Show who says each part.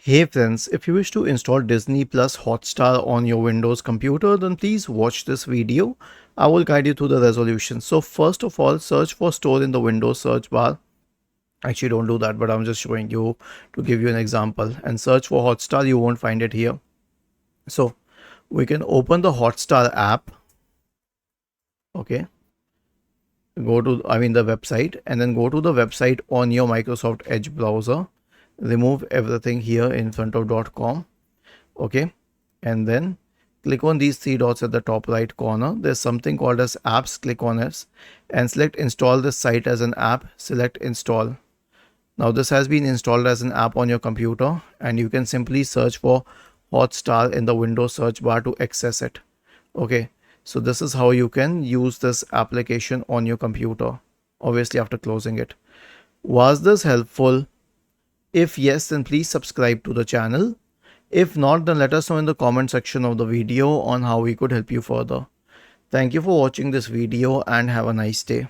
Speaker 1: Hey friends, if you wish to install Disney Plus Hotstar on your Windows computer, then please watch this video. I will guide you through the resolution. So first of all, search for store in the Windows search bar. Actually, don't do that, but I'm just showing you to give you an example. And search for Hotstar, you won't find it here. So we can open the Hotstar app. Okay. Go to, the website, and then go to the website on your Microsoft Edge browser. Remove everything here in front of .com. Okay, and then click on these three dots at the top right corner. There's something called as apps. Click on it and select install this site as an app. Select install. Now this has been installed as an app on your computer, and you can simply search for Hotstar in the Windows search bar to access it. Okay, so this is how you can use this application on your computer, obviously after closing it. Was this helpful? If yes, then please subscribe to the channel. If not, then let us know in the comment section of the video on how we could help you further. Thank you for watching this video and have a nice day.